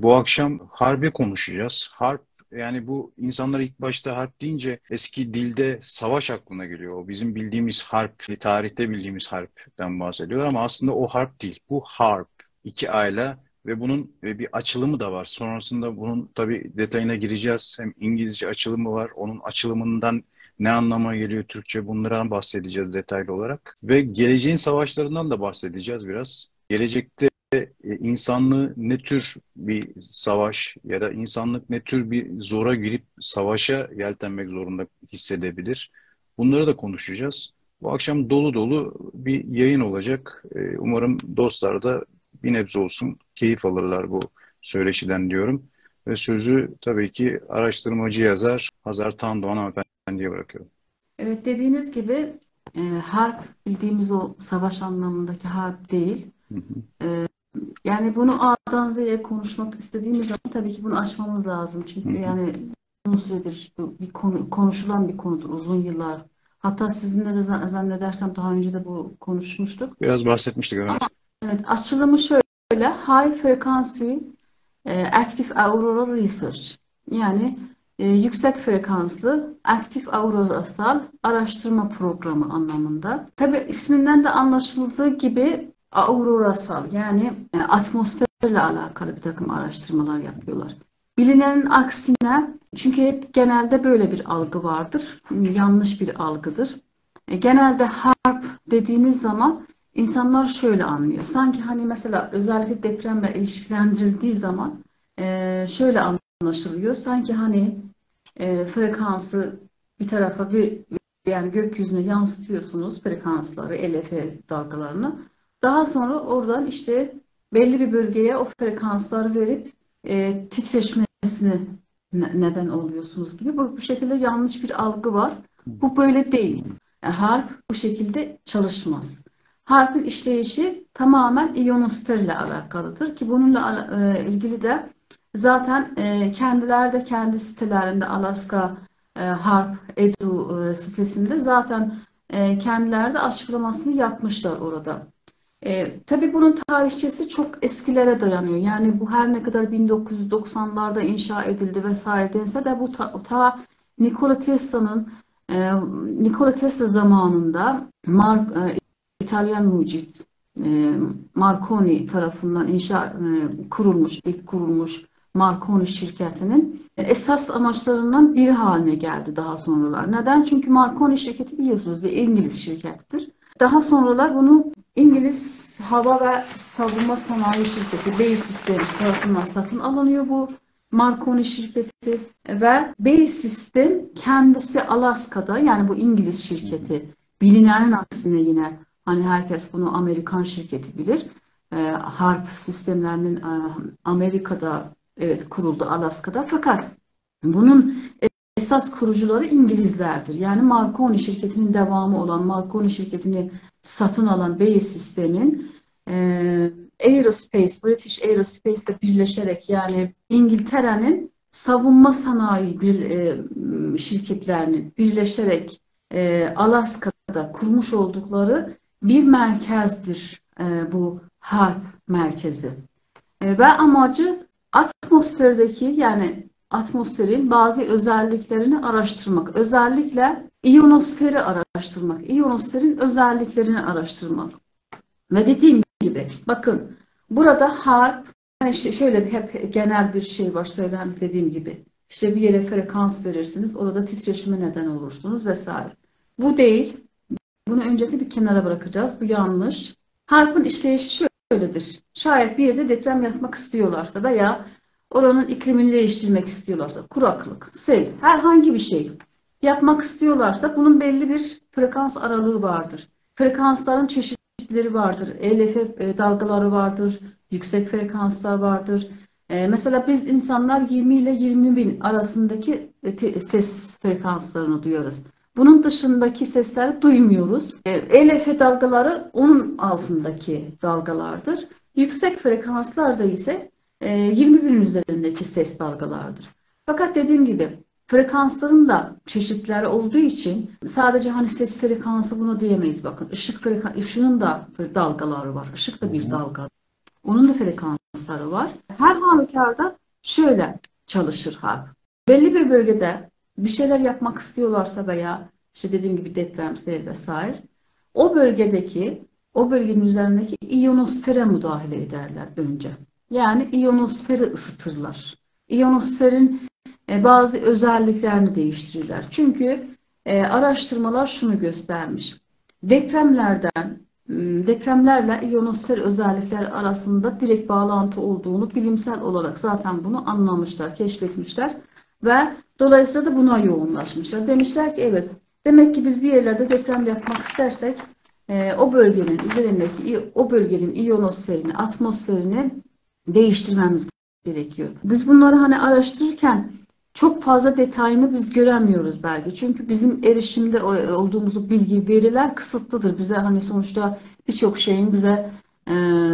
Bu akşam harbi konuşacağız. Harp, yani bu insanlar ilk başta harp deyince eski dilde savaş aklına geliyor. O bizim bildiğimiz harp, tarihte bildiğimiz harpten bahsediyor ama aslında o harp değil. Bu harp. İki aile ve bunun bir açılımı da var. Sonrasında bunun tabii detayına gireceğiz. Hem İngilizce açılımı var. Onun açılımından ne anlama geliyor Türkçe, bunlardan bahsedeceğiz detaylı olarak. Ve geleceğin savaşlarından da bahsedeceğiz biraz. Gelecekte insanlığı ne tür bir savaş ya da insanlık ne tür bir zora girip savaşa yeltenmek zorunda hissedebilir. Bunları da konuşacağız. Bu akşam dolu dolu bir yayın olacak. Umarım dostlar da bir nebze olsun keyif alırlar bu söyleşiden diyorum. Ve sözü tabii ki araştırmacı yazar Hazar Tandoğan hanımefendiye bırakıyorum. Evet, dediğiniz gibi harp bildiğimiz o savaş anlamındaki harp değil. Hı hı. Yani bunu A'dan Z'ye konuşmak istediğimiz zaman tabii ki bunu açmamız lazım. Hı Çünkü hı. yani uzun süredir bu bir konu, konuşulan bir konudur uzun yıllar. Hatta sizinle de zannedersem daha önce de bu konuşmuştuk. Biraz bahsetmiştik, evet. Evet, açılımı şöyle: High Frequency Active Auroral Research. Yani yüksek frekanslı aktif aurorasal araştırma programı anlamında. Tabii isminden de anlaşıldığı gibi aurorasal, yani atmosferle alakalı bir takım araştırmalar yapıyorlar. Bilinenin aksine, çünkü hep genelde böyle bir algı vardır. Yanlış bir algıdır. Genelde harp dediğiniz zaman insanlar şöyle anlıyor. Sanki hani mesela özellikle depremle ilişkilendirildiği zaman şöyle anlaşılıyor. Sanki hani frekansı bir tarafa, yani gökyüzüne yansıtıyorsunuz frekansları, LF dalgalarını. Daha sonra oradan işte belli bir bölgeye o frekansları verip titreşmesine neden oluyorsunuz gibi. Bu şekilde yanlış bir algı var. Bu böyle değil. Harp bu şekilde çalışmaz. Harpin işleyişi tamamen iyonosfer ile alakalıdır ki bununla ilgili de zaten kendileri de kendi sitelerinde, Alaska Harp Edu sitesinde zaten kendileri de açıklamasını yapmışlar orada. Tabii bunun tarihçesi çok eskilere dayanıyor. Yani bu her ne kadar 1990'larda inşa edildi vesaire dense de bu ta Nikola Tesla'nın Nikola Tesla zamanında İtalyan mucit Marconi tarafından ilk kurulmuş Marconi şirketinin esas amaçlarından biri haline geldi daha sonralar. Neden? Çünkü Marconi şirketi biliyorsunuz bir İngiliz şirketidir. Daha sonralar bunu İngiliz Hava ve Savunma Sanayi Şirketi BAE Systems tarafından satın alınıyor bu Marconi şirketi ve BAE System kendisi Alaska'da, yani bu İngiliz şirketi bilinenin aksine, yine hani herkes bunu Amerikan şirketi bilir. Harp sistemlerinin Amerika'da, evet, kuruldu Alaska'da, fakat bunun esas kurucuları İngilizlerdir. Yani Marconi şirketinin devamı olan, Marconi şirketini satın alan BAE System'in British Aerospace ile birleşerek, yani İngiltere'nin savunma sanayi şirketlerinin birleşerek Alaska'da kurmuş oldukları bir merkezdir bu harp merkezi. Ve amacı atmosferdeki, yani atmosferin bazı özelliklerini araştırmak. Özellikle iyonosferi araştırmak. İyonosferin özelliklerini araştırmak. Ve dediğim gibi bakın, burada harp, hani şöyle hep genel bir şey var söylendi, dediğim gibi. İşte bir yere frekans verirsiniz, orada titreşime neden olursunuz vesaire. Bu değil. Bunu öncelikle bir kenara bırakacağız. Bu yanlış. Harpın işleyişi şöyledir. Şayet bir yerde deprem yapmak istiyorlarsa veya oranın iklimini değiştirmek istiyorlarsa, kuraklık, sel, herhangi bir şey yapmak istiyorlarsa bunun belli bir frekans aralığı vardır. Frekansların çeşitleri vardır. ELF dalgaları vardır. Yüksek frekanslar vardır. Mesela biz insanlar 20 ile 20 bin arasındaki ses frekanslarını duyarız. Bunun dışındaki sesleri duymuyoruz. ELF dalgaları onun altındaki dalgalardır. Yüksek frekanslarda ise 20 bin üzerindeki ses dalgalardır. Fakat dediğim gibi frekansların da çeşitleri olduğu için sadece hani ses frekansı buna diyemeyiz. Bakın ışığın da dalgaları var. Işık Hı da bir hı. dalga. Onun da frekansları var. Her halükarda şöyle çalışır harp. Belli bir bölgede bir şeyler yapmak istiyorlarsa veya işte dediğim gibi depremsel vesaire, o bölgenin üzerindeki iyonosfere müdahale ederler önce. Yani iyonosferi ısıtırlar. İyonosferin bazı özelliklerini değiştirirler. Çünkü araştırmalar şunu göstermiş. Depremlerden, depremlerle iyonosfer özellikler arasında direkt bağlantı olduğunu bilimsel olarak zaten bunu anlamışlar, keşfetmişler ve dolayısıyla da buna yoğunlaşmışlar. Demişler ki evet, demek ki biz bir yerlerde deprem yapmak istersek o bölgenin üzerindeki o bölgenin iyonosferini, atmosferini değiştirmemiz gerekiyor. Biz bunları hani araştırırken çok fazla detayını biz göremiyoruz belki. Çünkü bizim erişimde olduğumuz bilgi, veriler kısıtlıdır. Bize hani sonuçta birçok şeyin bize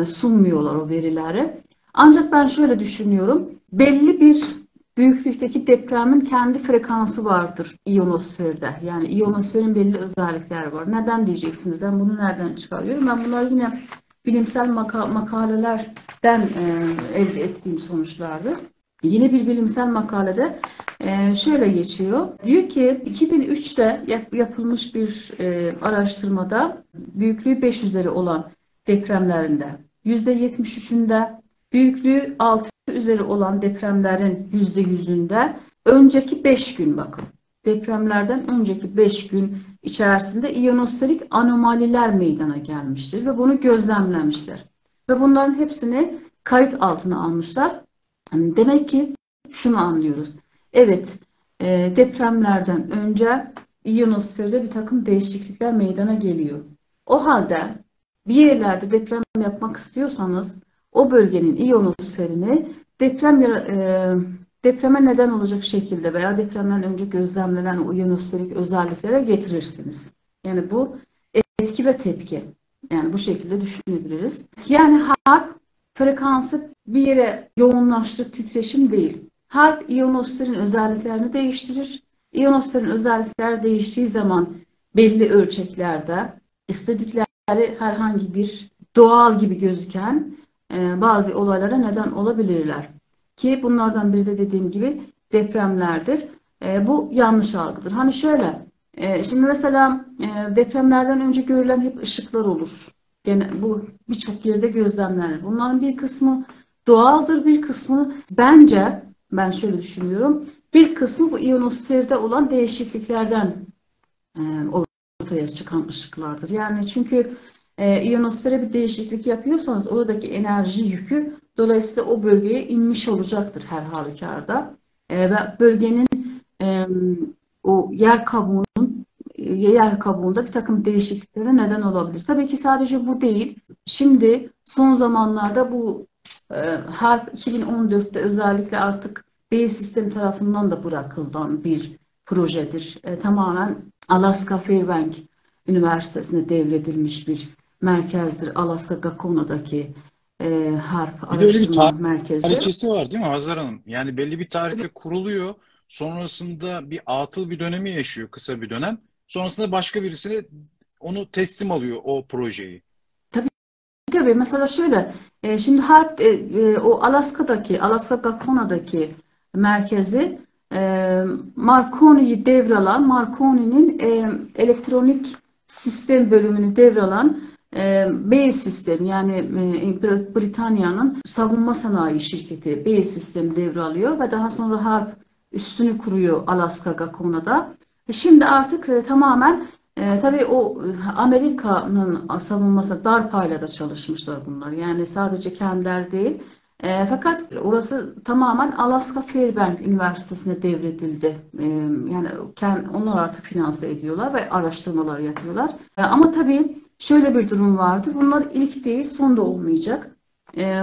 sunmuyorlar o verileri. Ancak ben şöyle düşünüyorum. Belli bir büyüklükteki depremin kendi frekansı vardır iyonosferde. Yani iyonosferin belli özellikleri var. Neden diyeceksiniz? Ben bunu nereden çıkarıyorum? Ben bunları yine bilimsel makalelerden elde ettiğim sonuçlardır. Yine bir bilimsel makalede şöyle geçiyor. Diyor ki 2003'te yapılmış bir araştırmada büyüklüğü 5 üzeri olan depremlerinde %73'ünde, büyüklüğü 6 üzeri olan depremlerin %100'ünde önceki 5 gün bakın. Depremlerden önceki 5 gün içerisinde iyonosferik anomaliler meydana gelmiştir ve bunu gözlemlemişler. Ve bunların hepsini kayıt altına almışlar. Demek ki şunu anlıyoruz. Evet, depremlerden önce iyonosferde bir takım değişiklikler meydana geliyor. O halde bir yerlerde deprem yapmak istiyorsanız o bölgenin iyonosferini depreme neden olacak şekilde veya depremden önce gözlemlenen o iyonosferik özelliklere getirirsiniz. Yani bu etki ve tepki. Yani bu şekilde düşünebiliriz. Yani harp frekansı bir yere yoğunlaştırıp titreşim değil. Harp iyonosferin özelliklerini değiştirir. İyonosferin özellikleri değiştiği zaman belli ölçeklerde istedikleri herhangi bir doğal gibi gözüken bazı olaylara neden olabilirler. Ki bunlardan biri de dediğim gibi depremlerdir. Bu yanlış algıdır. Hani şöyle, şimdi mesela depremlerden önce görülen hep ışıklar olur. Gene bu birçok yerde gözlemlenir. Bunların bir kısmı doğaldır, bir kısmı bence, ben şöyle düşünüyorum, bir kısmı bu iyonosferde olan değişikliklerden e, ortaya çıkan ışıklardır. Yani çünkü iyonosfere bir değişiklik yapıyorsanız oradaki enerji yükü dolayısıyla o bölgeye inmiş olacaktır her halükarda. Ve bölgenin e, o yer kabuğunda bir takım değişikliklere neden olabilir. Tabii ki sadece bu değil. Şimdi son zamanlarda bu HARP 2014'te özellikle artık Bale sistem tarafından da bırakılan bir projedir. Tamamen Alaska Fairbanks Üniversitesi'ne devredilmiş bir merkezdir. Alaska Gakona'daki HARP Bir de öyle bir araştırma merkezi. tarihçesi var değil mi Hazar Hanım? Yani belli bir tarihte kuruluyor. Sonrasında bir atıl bir dönemi yaşıyor, kısa bir dönem. Sonrasında başka birisine onu teslim alıyor o projeyi. Tabii tabii mesela şöyle şimdi HARP o Alaska Gakona'daki merkezi Marconi'yi devralan Marconi'nin elektronik sistem bölümünü devralan Bell sistemi yani Britanya'nın savunma sanayi şirketi Bell sistemi devralıyor ve daha sonra HARP üstünü kuruyor Alaska Gakona'da. Şimdi artık tamamen tabii o Amerika'nın savunması DARPA'yla da çalışmışlar bunlar. Yani sadece kendileri değil. Fakat orası tamamen Alaska Fairbanks Üniversitesi'ne devredildi. Yani onlar artık finanse ediyorlar ve araştırmalar yapıyorlar. Ama tabii şöyle bir durum vardır. Bunlar ilk değil, son da olmayacak.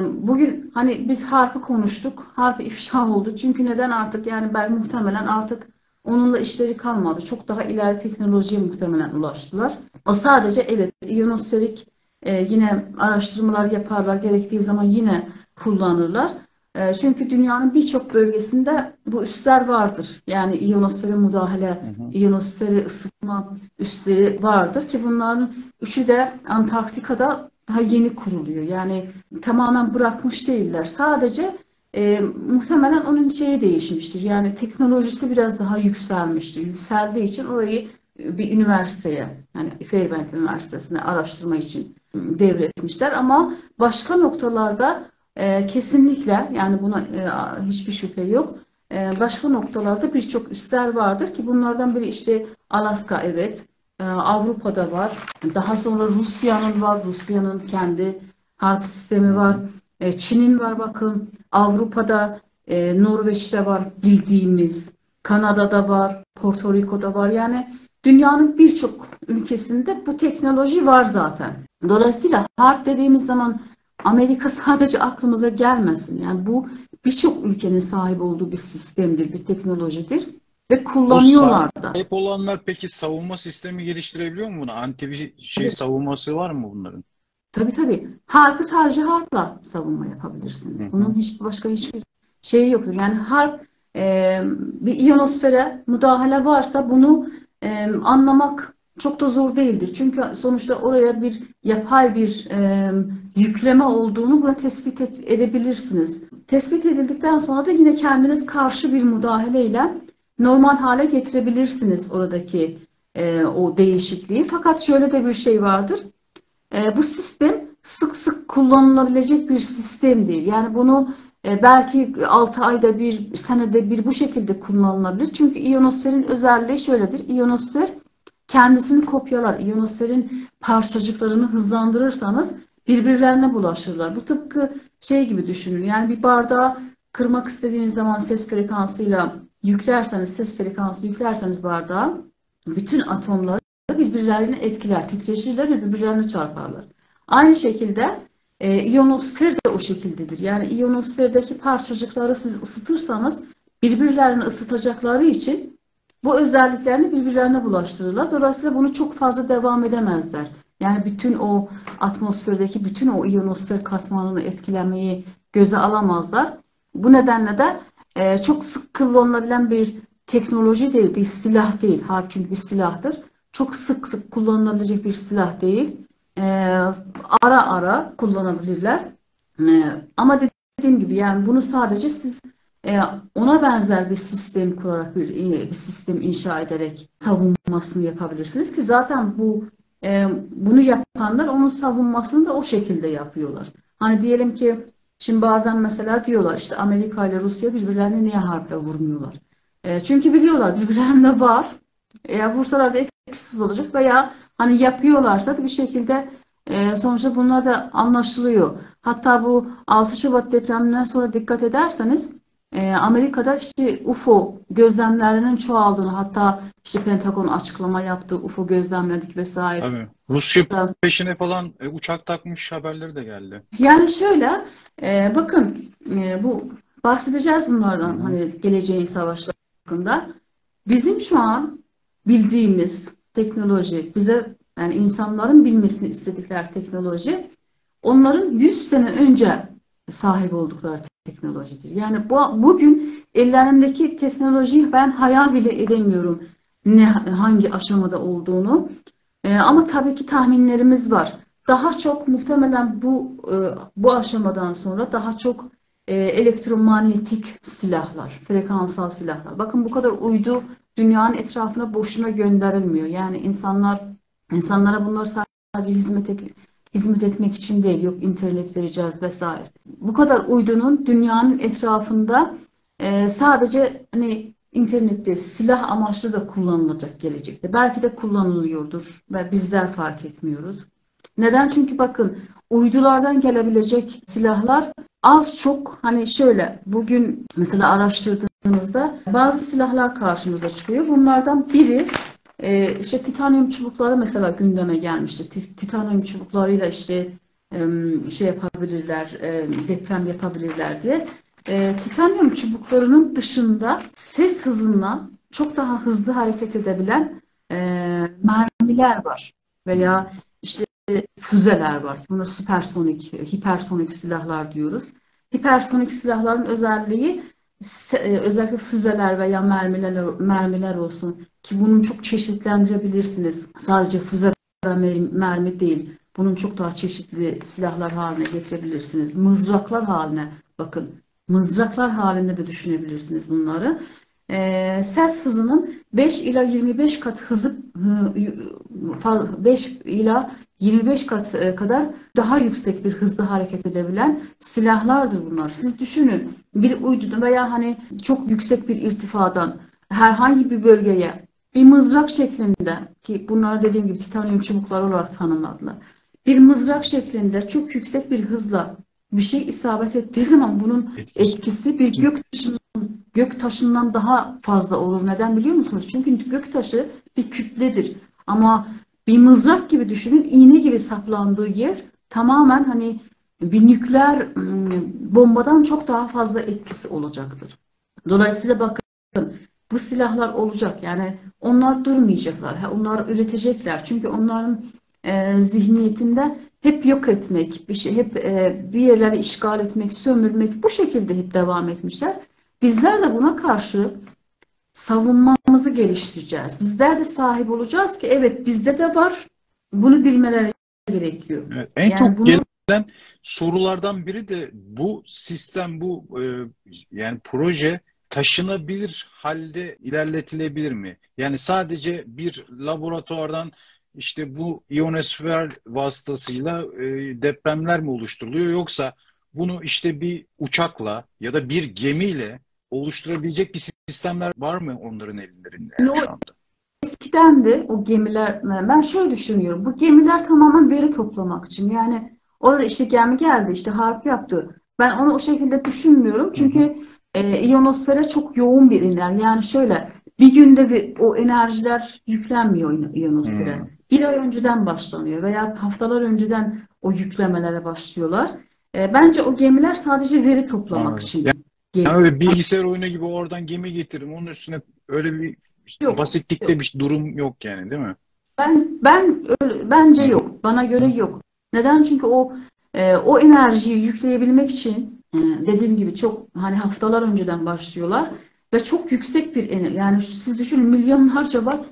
Bugün hani biz harfı konuştuk. Harf ifşa oldu. Çünkü neden artık yani ben muhtemelen artık onunla işleri kalmadı. Çok daha ileri teknolojiye muhtemelen ulaştılar. O sadece evet iyonosferik yine araştırmalar yaparlar. Gerektiği zaman yine kullanırlar. Çünkü dünyanın birçok bölgesinde bu üsler vardır. Yani iyonosfere müdahale, Hı hı. iyonosferi ısıtma üsleri vardır ki bunların üçü de Antarktika'da daha yeni kuruluyor. Yani tamamen bırakmış değiller. Sadece muhtemelen onun şeyi değişmiştir. Yani teknolojisi biraz daha yükselmiştir. Yükseldiği için orayı bir üniversiteye, yani Fairbank Üniversitesi'ne araştırma için devretmişler. Ama başka noktalarda kesinlikle, yani buna hiçbir şüphe yok. Başka noktalarda birçok üsler vardır ki bunlardan biri işte Alaska, evet. Avrupa'da var. Daha sonra Rusya'nın var. Rusya'nın kendi harp sistemi var. Çin'in var bakın. Avrupa'da, Norveç'te var bildiğimiz. Kanada'da var. Porto Rico'da var. Yani dünyanın birçok ülkesinde bu teknoloji var zaten. Dolayısıyla harp dediğimiz zaman Amerika sadece aklımıza gelmesin. Yani bu birçok ülkenin sahip olduğu bir sistemdir, bir teknolojidir ve O kullanıyorlar da. sahip olanlar peki savunma sistemi geliştirebiliyor mu buna? Anti bir şey savunması var mı bunların? Tabii tabii. Harpı sadece harpla savunma Hı yapabilirsiniz. Bunun hı. başka hiçbir şeyi yoktur. Yani harp, bir iyonosfere müdahale varsa bunu anlamak çok da zor değildir. Çünkü sonuçta oraya bir yapay bir yükleme olduğunu buna tespit edebilirsiniz. Tespit edildikten sonra da yine kendiniz karşı bir müdahaleyle normal hale getirebilirsiniz oradaki o değişikliği. Fakat şöyle de bir şey vardır. Bu sistem sık sık kullanılabilecek bir sistem değil. Yani bunu belki 6 ayda bir, senede bir bu şekilde kullanılabilir. Çünkü iyonosferin özelliği şöyledir. İyonosfer kendisini kopyalar. İyonosferin parçacıklarını hızlandırırsanız birbirlerine bulaşırlar. Bu tıpkı şey gibi düşünün. Yani bir bardağı kırmak istediğiniz zaman ses frekansıyla yüklerseniz, ses frekansı yüklerseniz bardağa, bütün atomlar birbirlerini etkiler, titreşirler ve birbirlerine çarparlar. Aynı şekilde iyonosfer de o şekildedir. Yani iyonosferdeki parçacıkları siz ısıtırsanız birbirlerini ısıtacakları için bu özelliklerini birbirlerine bulaştırırlar. Dolayısıyla bunu çok fazla devam edemezler. Yani bütün o atmosferdeki bütün o iyonosfer katmanını etkilemeyi göze alamazlar. Bu nedenle de çok sık kullanılabilen bir teknoloji değil, bir silah değil. Harp çünkü bir silahtır. Çok sık sık kullanılabilecek bir silah değil. Ara ara kullanabilirler. Ama dediğim gibi yani bunu sadece siz ona benzer bir sistem kurarak bir sistem inşa ederek savunmasını yapabilirsiniz ki zaten bunu yapanlar onun savunmasını da o şekilde yapıyorlar. Hani diyelim ki şimdi bazen mesela diyorlar işte Amerika ile Rusya birbirlerini niye harple vurmuyorlar? Çünkü biliyorlar birbirlerinde var. Vursalar da etkisiz olacak veya hani yapıyorlarsa da bir şekilde sonuçta bunlar da anlaşılıyor. Hatta bu 6 Şubat depreminden sonra dikkat ederseniz Amerika'da işte UFO gözlemlerinin çoğaldığını, hatta işte Pentagon açıklama yaptı, UFO gözlemledik vesaire. Tabii. Rusya peşine falan uçak takmış haberleri de geldi. Yani şöyle bakın, bu bahsedeceğiz Hı bunlardan hı. hani geleceğin savaşları hakkında. Bizim şu an bildiğimiz teknoloji, bize yani insanların bilmesini istedikleri teknoloji, onların 100 sene önce sahip oldukları teknolojidir. Yani bugün ellerindeki teknolojiyi ben hayal bile edemiyorum hangi aşamada olduğunu. Ama tabii ki tahminlerimiz var. Daha çok muhtemelen bu aşamadan sonra daha çok elektromanyetik silahlar, frekansal silahlar. Bakın bu kadar uydu dünyanın etrafına boşuna gönderilmiyor. Yani insanlara bunlar sadece hizmet etmek için değil. Yok internet vereceğiz vesaire. Bu kadar uydunun dünyanın etrafında sadece hani internette silah amaçlı da kullanılacak gelecekte. Belki de kullanılıyordur ve bizler fark etmiyoruz. Neden? Çünkü bakın uydulardan gelebilecek silahlar az çok hani şöyle bugün mesela araştırdığımızda bazı silahlar karşımıza çıkıyor. Bunlardan biri işte titanyum çubukları mesela gündeme gelmişti. Titanyum çubuklarıyla işte şey yapabilirler, deprem yapabilirler diye. Titanyum çubuklarının dışında ses hızından çok daha hızlı hareket edebilen mermiler var. Hı hı. Veya işte füzeler var. Buna süpersonik, hipersonik silahlar diyoruz. Hipersonik silahların özelliği özellikle füzeler veya mermiler olsun ki bunu çok çeşitlendirebilirsiniz. Sadece füze ve mermi değil. Bunun çok daha çeşitli silahlar haline getirebilirsiniz. Mızraklar haline, bakın, mızraklar halinde de düşünebilirsiniz bunları. Ses hızının 5 ila 25 kat hızı 5 ila 25 kat kadar daha yüksek bir hızda hareket edebilen silahlardır bunlar. Siz düşünün, bir uyduda veya hani çok yüksek bir irtifadan herhangi bir bölgeye bir mızrak şeklinde, ki bunlar dediğim gibi titanyum çubuklar olarak tanımladılar. Bir mızrak şeklinde çok yüksek bir hızla bir şey isabet ettiği zaman bunun Etkisi. etkisi bir gök taşından daha fazla olur. Neden biliyor musunuz? Çünkü gök taşı bir kütledir. Ama bir mızrak gibi düşünün, iğne gibi saplandığı yer tamamen hani bir nükleer bombadan çok daha fazla etkisi olacaktır. Dolayısıyla bakın, bu silahlar olacak. Yani onlar durmayacaklar. Onlar üretecekler. Çünkü onların zihniyetinde hep yok etmek, bir şey, hep bir yerleri işgal etmek, sömürmek, bu şekilde hep devam etmişler. Bizler de buna karşı savunmamızı geliştireceğiz. Bizler de sahip olacağız ki evet, bizde de var. Bunu bilmeleri gerekiyor. Evet, en Yani çok bunu gelen sorulardan biri de bu sistem, bu yani proje taşınabilir halde ilerletilebilir mi? Yani sadece bir laboratuvardan işte bu ionosfer vasıtasıyla depremler mi oluşturuluyor, yoksa bunu işte bir uçakla ya da bir gemiyle oluşturabilecek bir sistemler var mı onların ellerinde yani o şu anda? eskiden de o gemiler, ben şöyle düşünüyorum. Bu gemiler tamamen veri toplamak için. Yani orada işte gemi geldi, işte harp yaptı. Ben onu o şekilde düşünmüyorum. Hı hı. Çünkü iyonosfere çok yoğun bir enerji. Yani şöyle, bir günde o enerjiler yüklenmiyor iyonosfere. Hı. Bir ay önceden başlanıyor veya haftalar önceden o yüklemelere başlıyorlar. Bence o gemiler sadece veri toplamak Anladım. için Yani geliyor. öyle bilgisayar oyunu gibi oradan gemi getiririm, onun üstüne öyle bir Yok. basitlikte bir durum yok yani, değil mi? Bence Hı yok. Bana göre hı. yok. Neden? Çünkü o enerjiyi yükleyebilmek için dediğim gibi çok hani haftalar önceden başlıyorlar ve çok yüksek bir enerji. Yani siz düşünün, milyonlarca watt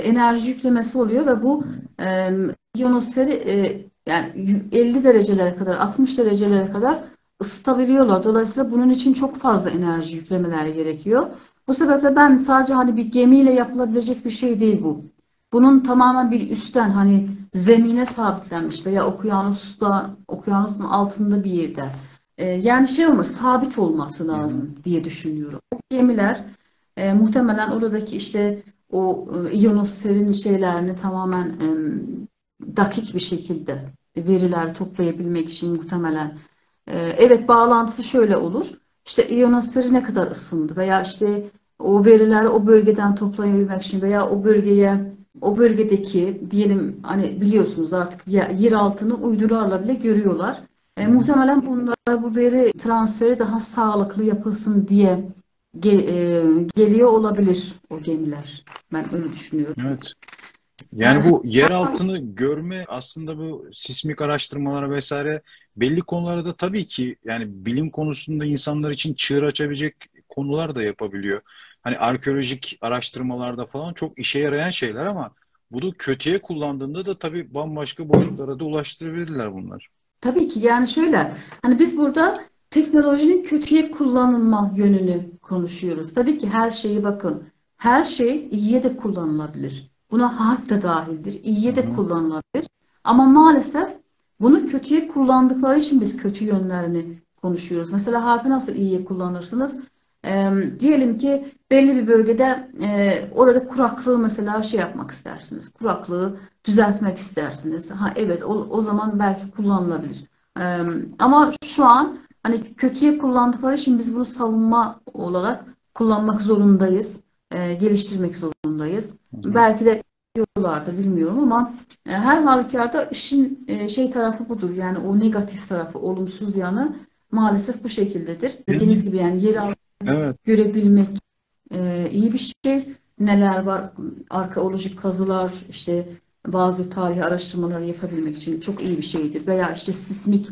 enerji yüklemesi oluyor ve bu e, ionosferi yani 50 derecelere kadar, 60 derecelere kadar ısıtabiliyorlar. Dolayısıyla bunun için çok fazla enerji yüklemeleri gerekiyor. Bu sebeple ben sadece hani bir gemiyle yapılabilecek bir şey değil bu. Bunun tamamen bir üstten hani zemine sabitlenmiş veya okyanusun altında bir yerde. Yani şey olmuş, sabit olması Hı hı. lazım diye düşünüyorum. O gemiler muhtemelen oradaki işte o iyonosferin şeylerini tamamen dakik bir şekilde veriler toplayabilmek için muhtemelen evet, bağlantısı şöyle olur. İşte iyonosferi ne kadar ısındı veya işte o verileri o bölgeden toplayabilmek için veya o bölgedeki diyelim, hani biliyorsunuz artık yer altını uydularla bile görüyorlar. Hı hı. Muhtemelen bunlar, bu veri transferi daha sağlıklı yapılsın diye geliyor olabilir o gemiler. Ben öyle düşünüyorum. Evet. Yani E, bu yer altını görme, aslında bu sismik araştırmalara vesaire belli konularda tabii ki yani bilim konusunda insanlar için çığır açabilecek konular da yapabiliyor. Hani arkeolojik araştırmalarda falan çok işe yarayan şeyler, ama bunu kötüye kullandığında da tabii bambaşka boyutlara da ulaştırabilirler bunlar. Tabii ki, yani şöyle, hani biz burada teknolojinin kötüye kullanılma yönünü konuşuyoruz. Tabii ki her şeyi, bakın, her şey iyiye de kullanılabilir. Buna harp da dahildir. Hı İyiye de hı. kullanılabilir. Ama maalesef bunu kötüye kullandıkları için biz kötü yönlerini konuşuyoruz. Mesela harpı nasıl iyiye kullanırsınız? Diyelim ki belli bir bölgede orada kuraklığı mesela şey yapmak istersiniz. Kuraklığı düzeltmek istersiniz. Ha, evet, o zaman belki kullanılabilir. Ama şu an hani kötüye kullandıkları için biz bunu savunma olarak kullanmak zorundayız. Geliştirmek zorundayız. Hı hı. Belki de diyorlardı, bilmiyorum, ama her halükarda işin şey tarafı budur. Yani o negatif tarafı, olumsuz yanı maalesef bu şekildedir. Dediğiniz gibi, yani yer altını Evet. görebilmek iyi bir şey. Neler var? Arkeolojik kazılar, işte bazı tarihi araştırmaları yapabilmek için çok iyi bir şeydir. Veya işte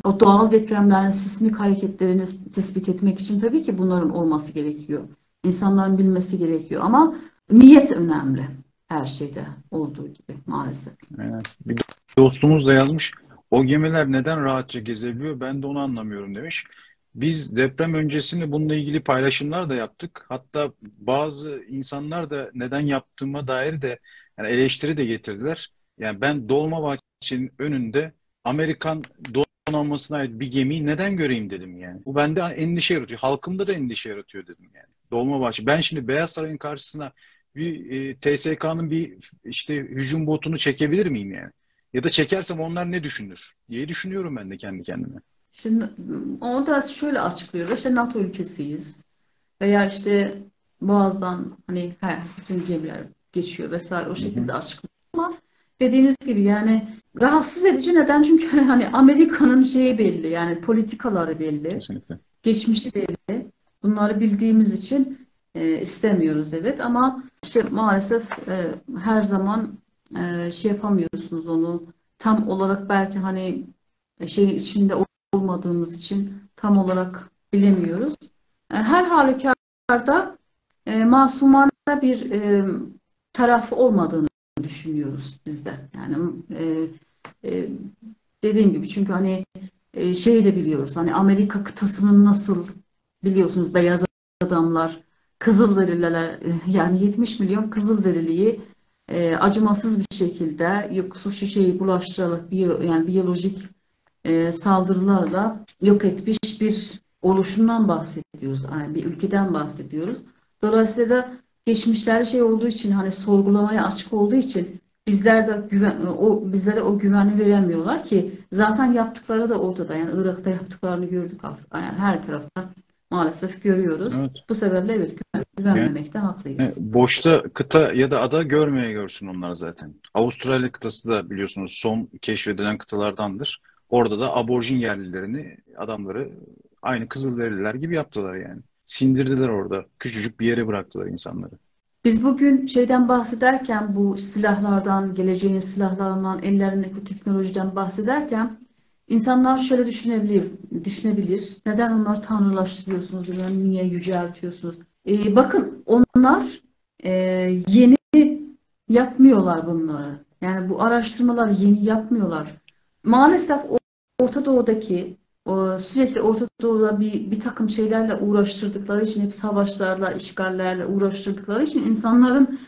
o doğal depremlerin sismik hareketlerini tespit etmek için tabii ki bunların olması gerekiyor. İnsanların bilmesi gerekiyor. Ama niyet önemli, her şeyde olduğu gibi maalesef. Aynen. Bir dostumuz da yazmış. O gemiler neden rahatça gezebiliyor? Ben de onu anlamıyorum demiş. Biz deprem öncesinde bununla ilgili paylaşımlar da yaptık. Hatta bazı insanlar da neden yaptığıma dair de yani eleştiri de getirdiler. Yani ben Dolmabahçe'nin önünde Amerikan donanmasına ait bir gemiyi neden göreyim dedim yani. Bu bende endişe yaratıyor. Halkımda da endişe yaratıyor dedim yani. Dolmabahçe. Ben şimdi Beyaz Saray'ın karşısına bir TSK'nın bir işte hücum botunu çekebilir miyim yani? Ya da çekersem onlar ne düşünür diye düşünüyorum ben de kendi kendime. Şimdi onu da şöyle açıklıyor. İşte NATO ülkesiyiz. Veya işte Boğaz'dan hani her bütün gemiler geçiyor vesaire o Hı hı, şekilde açıklıyor. Ama dediğiniz gibi yani rahatsız edici neden? Çünkü hani Amerika'nın şeyi belli yani politikaları belli, kesinlikle. geçmişi belli. Bunları bildiğimiz için istemiyoruz evet ama işte maalesef her zaman şey yapamıyorsunuz onu tam olarak belki hani şeyin içinde olmadığımız için tam olarak bilemiyoruz. Her halükarda masumane bir tarafı olmadığını düşünüyoruz biz de. Yani e, dediğim gibi çünkü hani şeyi de biliyoruz. Hani Amerika kıtasının nasıl biliyorsunuz beyaz adamlar Kızılderililer yani 70 milyon Kızılderiliyi acımasız bir şekilde yok su şişeyi bulaştırarak yani biyolojik saldırılarla yok etmiş bir oluşumdan bahsediyoruz. Yani bir ülkeden bahsediyoruz. Dolayısıyla da geçmişler şey olduğu için hani sorgulamaya açık olduğu için bizlere o güveni veremiyorlar ki zaten yaptıkları da ortada. Yani Irak'ta yaptıklarını gördük. Yani her tarafta maalesef görüyoruz. Evet. Bu sebeple evet Yani güvenmemekte haklıyız. boşta kıta ya da ada görmeye görsün onlar zaten. Avustralya kıtası da biliyorsunuz son keşfedilen kıtalardandır. Orada da aborjin yerlilerini, adamları aynı Kızılderililer gibi yaptılar yani. Sindirdiler orada. Küçücük bir yere bıraktılar insanları. Biz bugün şeyden bahsederken bu silahlardan, geleceğin silahlarından, ellerindeki teknolojiden bahsederken insanlar şöyle düşünebilir. Neden onları tanrılaştırıyorsunuz? Yani niye yüceltiyorsunuz? Bakın onlar e, yeni yapmıyorlar bunları. Yani bu araştırmalar yeni yapmıyorlar. Maalesef Orta Doğu'daki sürekli Orta Doğu'da bir takım şeylerle uğraştırdıkları için hep savaşlarla, işgallerle uğraştırdıkları için insanların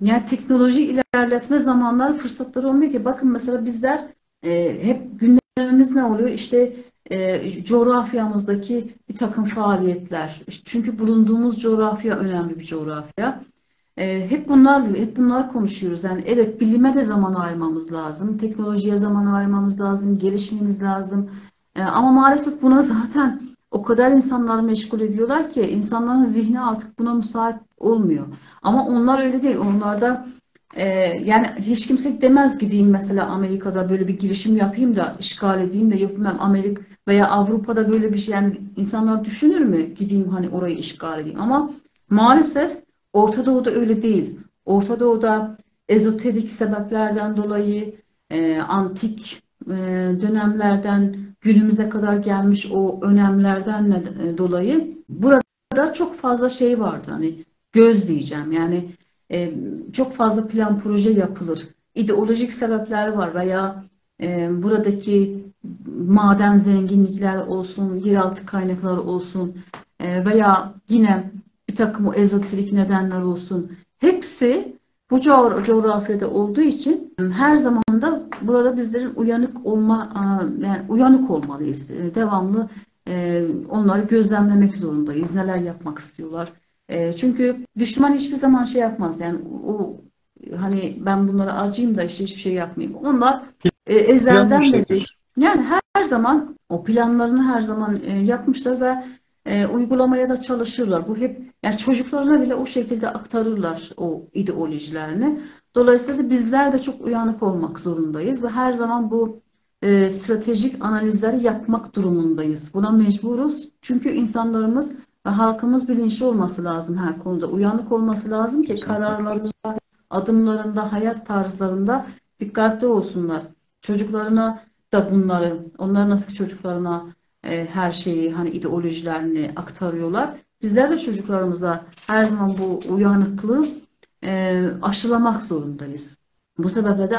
yani teknoloji ilerletme zamanları fırsatları olmuyor ki. Bakın mesela bizler hep gündemimiz ne oluyor? İşte coğrafyamızdaki bir takım faaliyetler. Çünkü bulunduğumuz coğrafya önemli bir coğrafya. Hep bunlar konuşuyoruz. Yani evet bilime de zaman ayırmamız lazım, teknolojiye zaman ayırmamız lazım, gelişmemiz lazım. Ama maalesef buna zaten o kadar insanları meşgul ediyorlar ki insanların zihni artık buna müsait olmuyor. Ama onlar öyle değil. Onlarda e, yani hiç kimse demez gideyim mesela Amerika'da böyle bir girişim yapayım da işgal edeyim de yapayım Amerika veya Avrupa'da böyle bir şey yani insanlar düşünür mü gideyim hani orayı işgal edeyim ama maalesef Orta Doğu'da öyle değil. Orta Doğu'da ezoterik sebeplerden dolayı antik dönemlerden günümüze kadar gelmiş o önemlerden dolayı burada çok fazla şey vardı. Hani göz diyeceğim. Yani çok fazla plan proje yapılır. İdeolojik sebepler var veya buradaki maden zenginlikler olsun, yeraltı kaynakları olsun veya yine bir takım o ezoterik nedenler olsun. Hepsi bu coğrafyada olduğu için her zaman da burada bizlerin uyanık yani uyanık olmalıyız. Devamlı onları gözlemlemek zorundayız. Neler yapmak istiyorlar. Çünkü düşman hiçbir zaman şey yapmaz. Yani o hani ben bunlara acıyım da işte hiçbir şey yapmayayım. Onlar ezelden beri Planmışlardır. yani her zaman o planlarını her zaman yapmışlar ve uygulamaya da çalışırlar. Bu hep yani çocuklarına bile o şekilde aktarırlar o ideolojilerini. Dolayısıyla da bizler de çok uyanık olmak zorundayız ve her zaman bu stratejik analizleri yapmak durumundayız. Buna mecburuz. Çünkü insanlarımız ve halkımız bilinçli olması lazım her konuda. Uyanık olması lazım ki Kesinlikle. kararlarında, adımlarında, hayat tarzlarında dikkatli olsunlar. Çocuklarına da bunları, onlar nasıl ki çocuklarına her şeyi hani ideolojilerini aktarıyorlar. Bizler de çocuklarımıza her zaman bu uyanıklığı aşılamak zorundayız. Bu sebeple de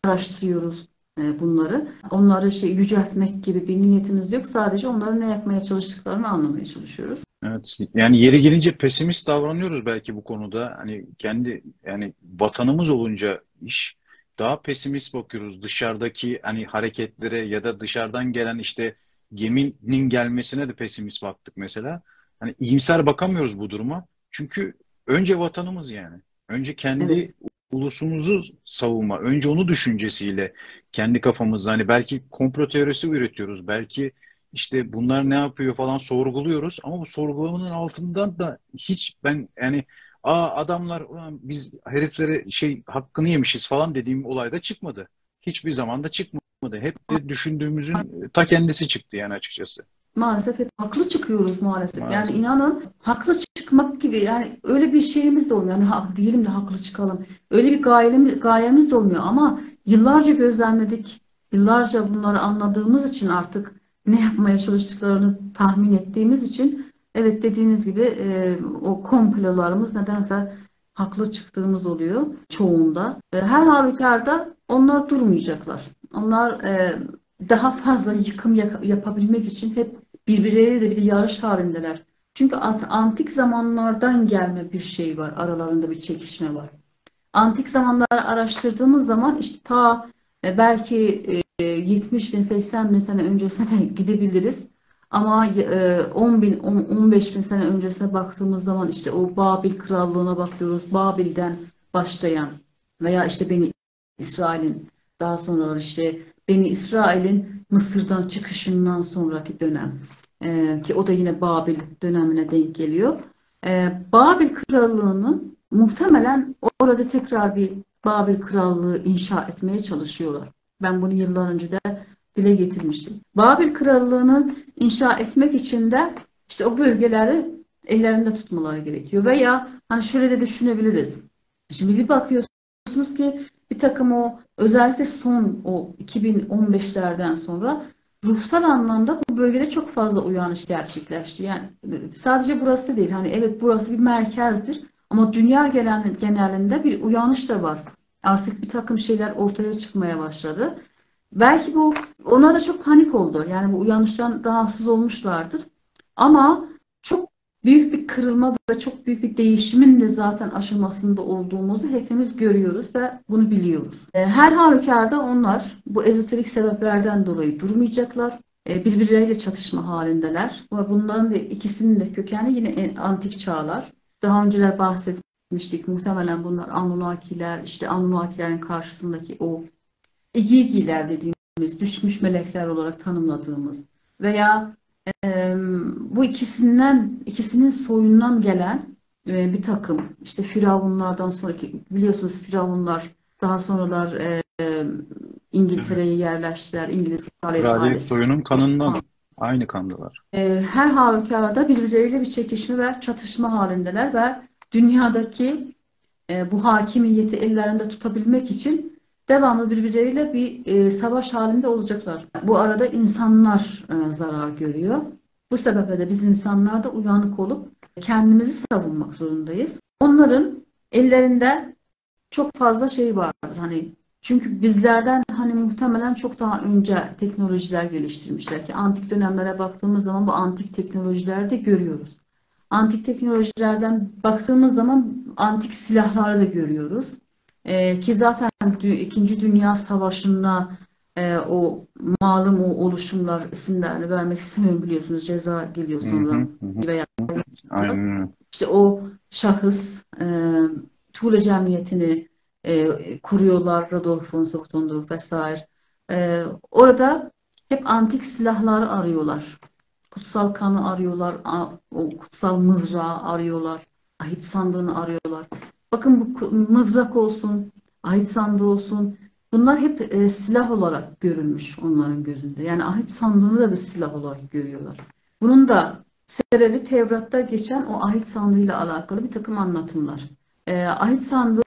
araştırıyoruz. bunları. Onları yüceltmek gibi bir niyetimiz yok. Sadece onları ne yapmaya çalıştıklarını anlamaya çalışıyoruz. Evet. Yani yeri gelince pesimist davranıyoruz belki bu konuda. Hani kendi yani vatanımız olunca iş daha pesimist bakıyoruz dışarıdaki hani hareketlere ya da dışarıdan gelen işte geminin gelmesine de pesimist baktık mesela. Hani iyimser bakamıyoruz bu duruma. Çünkü önce vatanımız yani. Önce kendi Evet. ulusumuzu savunma. Önce onu düşüncesiyle kendi kafamızda hani belki komplo teorisi üretiyoruz. Belki işte bunlar ne yapıyor falan sorguluyoruz ama bu sorgulamanın altından da hiç ben yani adamlar ulan biz heriflere hakkını yemişiz falan dediğim olayda çıkmadı. Hiçbir zaman da çıkmadı. Hep de düşündüğümüzün ta kendisi çıktı yani açıkçası. Maalesef hep haklı çıkıyoruz maalesef. Yani Maalesef. inanın haklı çıkmak gibi yani öyle bir şeyimiz de olmuyor. Yani diyelim de haklı çıkalım. Öyle bir gayemiz de olmuyor ama yıllarca gözlemledik. Yıllarca bunları anladığımız için artık ne yapmaya çalıştıklarını tahmin ettiğimiz için evet dediğiniz gibi o komplolarımız nedense haklı çıktığımız oluyor çoğunda. Her halükarda onlar durmayacaklar. Onlar daha fazla yıkım yapabilmek için hep birbirleriyle de bir de yarış halindeler. Çünkü antik zamanlardan gelme bir şey var. Aralarında bir çekişme var. Antik zamanları araştırdığımız zaman işte ta belki 70 bin 80 bin sene öncesine de gidebiliriz. Ama 10 bin 15 bin sene öncesine baktığımız zaman işte o Babil krallığına bakıyoruz. Babil'den başlayan veya işte Beni İsrail'in daha sonra işte Beni İsrail'in Mısır'dan çıkışından sonraki dönem ki o da yine Babil dönemine denk geliyor. Babil krallığının muhtemelen orada tekrar bir Babil Krallığı inşa etmeye çalışıyorlar. Ben bunu yıllar önce de dile getirmiştim. Babil Krallığı'nı inşa etmek için de işte o bölgeleri ellerinde tutmaları gerekiyor. Veya hani şöyle de düşünebiliriz. Şimdi bir bakıyorsunuz ki bir takım o özellikle son o 2015'lerden sonra ruhsal anlamda bu bölgede çok fazla uyanış gerçekleşti. Yani sadece burası da değil. Hani evet burası bir merkezdir ama dünya genelinde bir uyanış da var. Artık bir takım şeyler ortaya çıkmaya başladı. Belki bu ona da çok panik oldu. Yani bu uyanıştan rahatsız olmuşlardır. Ama çok büyük bir kırılma ve çok büyük bir değişimin de zaten aşamasında olduğumuzu hepimiz görüyoruz ve bunu biliyoruz. Her halükarda onlar bu ezoterik sebeplerden dolayı durmayacaklar. Birbirleriyle çatışma halindeler. Ve bunların da ikisinin de kökeni yine antik çağlar. Daha önceler bahsetmiştik. Muhtemelen bunlar Anunnakiler, işte Anunnakilerin karşısındaki o İgigiler dediğimiz düşmüş melekler olarak tanımladığımız veya bu ikisinin soyundan gelen bir takım işte Firavunlardan sonraki biliyorsunuz Firavunlar daha sonralar Evet. İngiltere'ye yerleştiler. İngiliz kraliyet Kraliyet ailesi. soyunun kanından aynı kandılar. Her halükarda birbirleriyle bir çekişme ve çatışma halindeler ve dünyadaki bu hakimiyeti ellerinde tutabilmek için devamlı birbirleriyle bir savaş halinde olacaklar. Bu arada insanlar zarar görüyor. Bu sebeple de biz insanlar da uyanık olup kendimizi savunmak zorundayız. Onların ellerinde çok fazla şey vardır. Hani çünkü bizlerden hani muhtemelen çok daha önce teknolojiler geliştirmişler ki antik dönemlere baktığımız zaman bu antik teknolojilerde görüyoruz. Antik teknolojilerden baktığımız zaman antik silahları da görüyoruz. Ki zaten İkinci Dünya Savaşı'nda o malum o oluşumlar isimlerini vermek istemiyorum biliyorsunuz ceza geliyor Hı sonra hı, hı hı. veya Aynen öyle. işte o şahıs Tuğla Cemiyeti'ni kuruyorlar. Rodolphe von Zochtendorf vesaire. Orada hep antik silahları arıyorlar. Kutsal kanı arıyorlar. O kutsal mızrağı arıyorlar. Ahit sandığını arıyorlar. Bakın bu mızrak olsun, ahit sandığı olsun. Bunlar hep silah olarak görülmüş onların gözünde. Yani ahit sandığını da bir silah olarak görüyorlar. Bunun da sebebi Tevrat'ta geçen o ahit sandığıyla alakalı bir takım anlatımlar. Ahit sandığı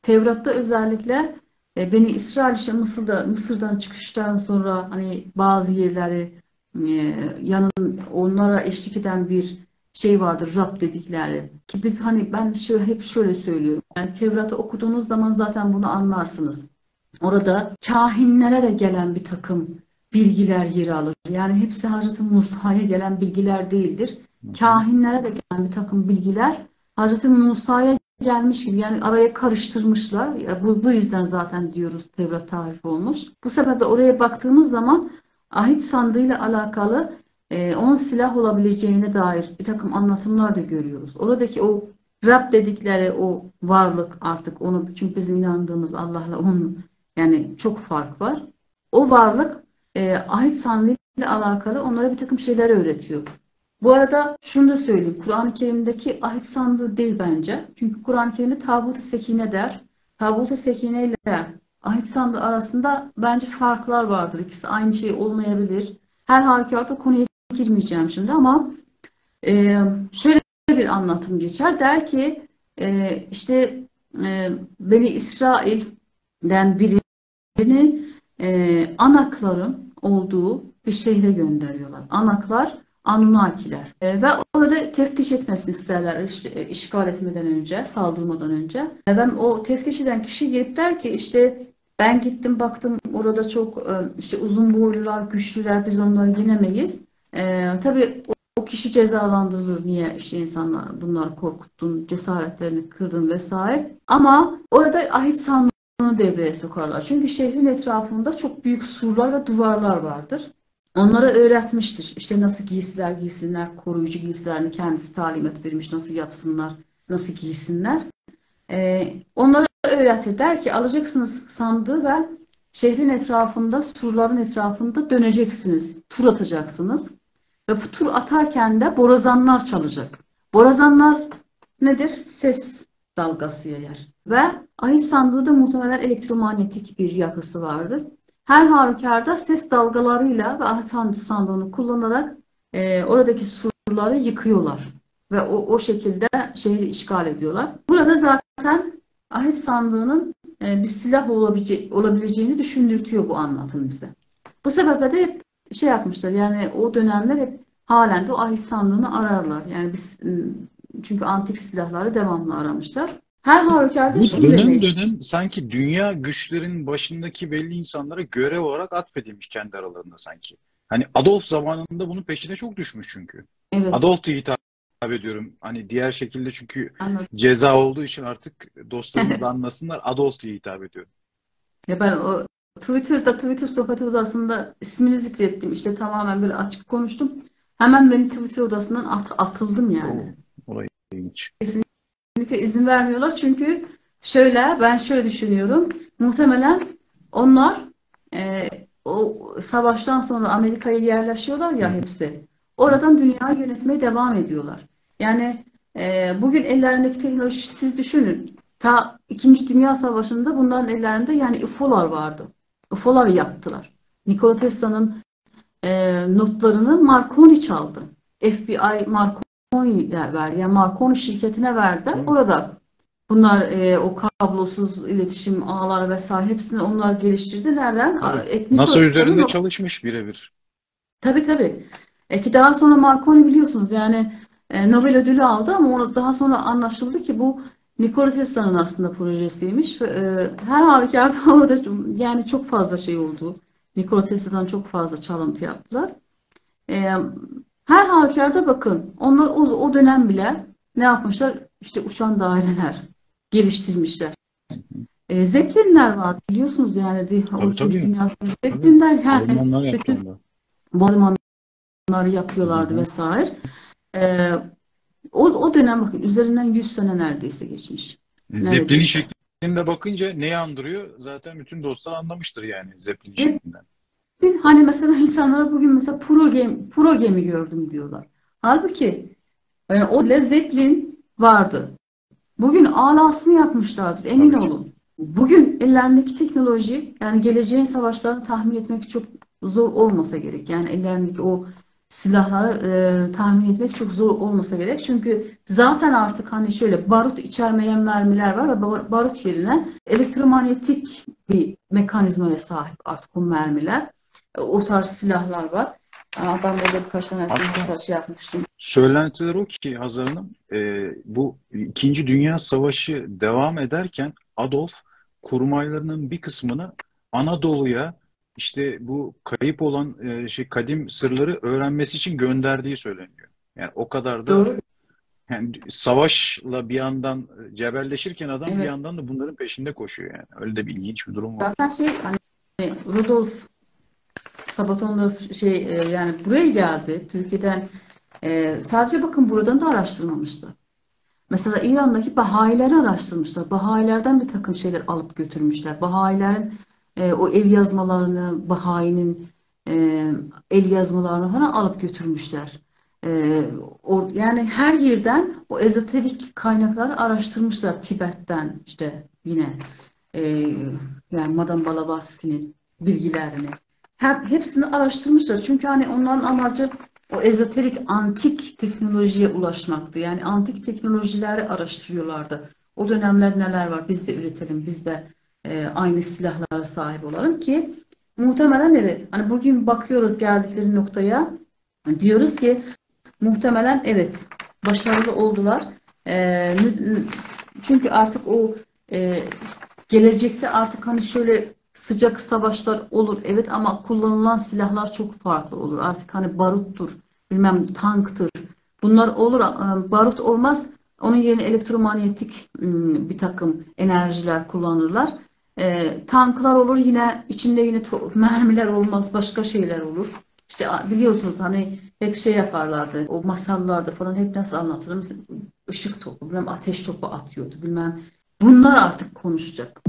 Tevrat'ta özellikle Beni İsrail işte Mısır'dan çıkıştan sonra hani bazı yerleri onlara eşlik eden bir şey vardır Rab dedikleri. Ki biz hani ben hep şöyle söylüyorum. Yani Tevrat'ı okuduğunuz zaman zaten bunu anlarsınız. Orada kahinlere de gelen bir takım bilgiler yer alır. Yani hepsi Hazreti Musa'ya gelen bilgiler değildir. Hı hı. Kahinlere de gelen bir takım bilgiler Hazreti Musa'ya gelmiş gibi, yani araya karıştırmışlar. Ya bu yüzden zaten diyoruz Tevrat tahrif olmuş. Bu sebeple oraya baktığımız zaman ahit sandığıyla alakalı 10 silah olabileceğine dair bir takım anlatımlar da görüyoruz. Oradaki o Rab dedikleri o varlık, artık onu, çünkü bizim inandığımız Allah'la onun yani çok fark var. O varlık ahit sandığı ile alakalı onlara bir takım şeyler öğretiyor. Bu arada şunu da söyleyeyim. Kur'an-ı Kerim'deki ahit sandığı değil bence. Çünkü Kur'an-ı Kerim'de tabut-u sekine der. Tabut-u sekine ile ahit sandığı arasında bence farklar vardır. İkisi aynı şey olmayabilir. Her halükarda konuya girmeyeceğim şimdi ama şöyle bir anlatım geçer. Der ki işte Beni İsrail'den birini Anakların olduğu bir şehre gönderiyorlar. Anaklar Anunnakiler. Ve orada teftiş etmesini isterler işgal etmeden önce, saldırmadan önce. Ve o teftiş eden kişi gelip der ki işte ben gittim baktım orada çok işte uzun boylular, güçlüler, biz onları yenemeyiz. Tabii o kişi cezalandırılır. Niye işte insanlar bunları korkuttun, cesaretlerini kırdın vesaire. Ama orada ahit sandığını devreye sokarlar. Çünkü şehrin etrafında çok büyük surlar ve duvarlar vardır. Onlara öğretmiştir. İşte nasıl giysiler giysinler, koruyucu giysilerini kendisi talimat vermiş, nasıl yapsınlar, nasıl giysinler. Onlara öğretir. Der ki alacaksınız sandığı ve şehrin etrafında, surların etrafında döneceksiniz, tur atacaksınız. Ve bu tur atarken de borazanlar çalacak. Borazanlar nedir? Ses dalgası yayar. Ve ahit sandığı da muhtemelen elektromanyetik bir yapısı vardır. Her halükarda ses dalgalarıyla ve ahit sandığını kullanarak oradaki surları yıkıyorlar. Ve o şekilde şehri işgal ediyorlar. Burada zaten ahit sandığının bir silah olabileceğini düşündürtüyor bu anlatım bize. Bu sebeple de hep şey yapmışlar, yani o dönemler hep halen de o ahit sandığını ararlar. Yani biz çünkü antik silahları devamlı aramışlar. Her halükarda Bu şunu dönem demeyiz. dönem sanki dünya güçlerinin başındaki belli insanlara görev olarak atfedilmiş kendi aralarında sanki. Hani Adolf zamanında bunun peşine çok düşmüş çünkü. Evet, Adolf diye hitap ediyorum. Hani diğer şekilde çünkü anladım. ceza olduğu için artık dostlarımız da anlasınlar. Adolf diye hitap ediyorum. Ya ben o Twitter sohbeti odasında ismini zikrettim. İşte tamamen böyle açık konuştum. Hemen beni Twitter odasından atıldım Oo, yani. olay ilginç. Kesinlikle izin vermiyorlar. Çünkü ben şöyle düşünüyorum. Muhtemelen onlar e, o savaştan sonra Amerika'ya yerleşiyorlar Hı ya hı. hepsi. Oradan dünyayı yönetmeye devam ediyorlar. Yani bugün ellerindeki teknoloji, siz düşünün. Ta İkinci Dünya Savaşı'nda bunların ellerinde yani UFO'lar vardı. UFO'lar yaptılar. Nikola Tesla'nın notlarını Marconi çaldı. FBI Marconi verdi. Yani Marconi şirketine verdi. Evet. Orada bunlar o kablosuz iletişim ağları vesaire hepsini onlar geliştirdi. Nereden? Tabii. NASA Nikola üzerinde Tesla'nın çalışmış birebir. tabii tabii. Ki daha sonra Marconi biliyorsunuz yani Nobel ödülü aldı ama onu daha sonra anlaşıldı ki bu Nikola Tesla'nın aslında projesiymiş. Ve, her halükarda orada yani çok fazla şey oldu. Nikola Tesla'dan çok fazla çalıntı yaptılar. E, Her halükarda bakın onlar o dönem bile ne yapmışlar? İşte uçan daireler geliştirmişler. Zeppelinler vardı biliyorsunuz yani o Tabii İkinci tabii. Dünya Savaşı Tabii. Zeppelinler yani Almanlar yaptı bütün onu da. bombardımanları Hı yapıyorlardı hı. vesaire. E, o dönem bakın üzerinden 100 sene neredeyse geçmiş. Zeppelin Neredeyse. şeklinde bakınca neyi andırıyor? Zaten bütün dostlar anlamıştır yani Zeppelin Ve şeklinden. hani mesela insanlar bugün mesela pro gemi gördüm diyorlar. Halbuki yani o bile Zeppelin vardı. Bugün alasını yapmışlardır, emin Tabii ki. olun. Bugün ellerindeki teknoloji, yani geleceğin savaşlarını tahmin etmek çok zor olmasa gerek. Yani ellerindeki o silahları tahmin etmek çok zor olmasa gerek. Çünkü zaten artık hani şöyle barut içermeyen mermiler var ve barut yerine elektromanyetik bir mekanizmaya sahip artık o mermiler. O tarz silahlar var. Ben böyle birkaç tane Hatta röportaj yapmıştım. söylentiler o ki Hazar Hanım, bu İkinci Dünya Savaşı devam ederken Adolf kurmaylarının bir kısmını Anadolu'ya işte bu kayıp olan kadim sırları öğrenmesi için gönderdiği söyleniyor. Yani o kadar da Doğru. yani savaşla bir yandan cebelleşirken adam bir Evet. yandan da bunların peşinde koşuyor yani. Öyle de bir ilginç bir durum var. Zaten hani Rudolf Sabaton'da yani buraya geldi. Türkiye'den sadece bakın buradan da araştırmamışlar. Mesela İran'daki Bahayileri araştırmışlar. Bahayilerden bir takım şeyler alıp götürmüşler. Bahayilerin o el yazmalarını, Bahayinin e, el yazmalarını falan alıp götürmüşler. Yani her yerden o ezoterik kaynakları araştırmışlar. Tibet'ten işte yine e, yani Madame Blavatsky'nin bilgilerini. Hepsini araştırmışlar. Çünkü hani onların amacı o ezoterik antik teknolojiye ulaşmaktı. Yani antik teknolojileri araştırıyorlardı. O dönemler neler var? Biz de üretelim, biz de aynı silahlara sahip olalım ki muhtemelen evet. Hani bugün bakıyoruz geldikleri noktaya diyoruz ki muhtemelen evet başarılı oldular. Çünkü artık o e, gelecekte artık hani şöyle sıcak savaşlar olur evet ama kullanılan silahlar çok farklı olur. Artık hani baruttur, bilmem tanktır. Bunlar olur. Barut olmaz. Onun yerine elektromanyetik bir takım enerjiler kullanırlar. Tanklar olur yine içinde yine mermiler olmaz başka şeyler olur. İşte biliyorsunuz hani hep şey yaparlardı. O masallarda falan hep nasıl anlatılır? Mesela ışık topu, bilmem ateş topu atıyordu bilmem. Bunlar artık konuşacak.